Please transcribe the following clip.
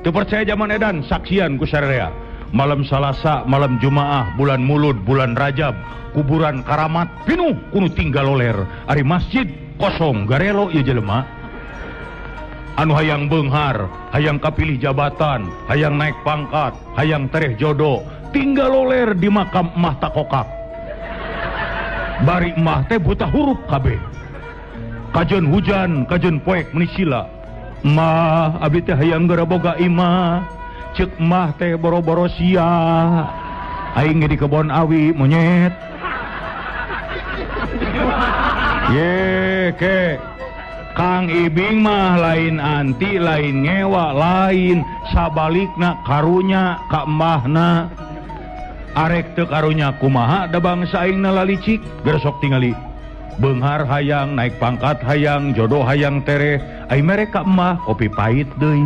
Teu percaya zaman edan saksian ku sararea. Malam Salasa, malam Jumaah, bulan Mulud, bulan Rajab, kuburan Karamat pinuh kudu tinggal loler. Ari masjid kosong garelo ieu jelema. Anu hayang beunghar, hayang kapilih jabatan, hayang naik pangkat, hayang tereh jodoh, tinggal loler di makam emah takokak. Bari emah teh buta huruf kabeh. Kajeun hujan, kajeun poek meni sila. Mah abdi teh hayang geura boga imah. Ceuk mah teh boro-boro sia. Aing di kebon awi monyet. Ye ke Kang Ibing mah lain anti, lain ngewa, lain sabalikna karunya ka embahna. Arek teu karunya kumaha da bangsa aingna lalicik, geus sok tingali. Beunghar hayang naik pangkat hayang, jodoh hayang tereh, ai mere ka embah kopi pahit deui.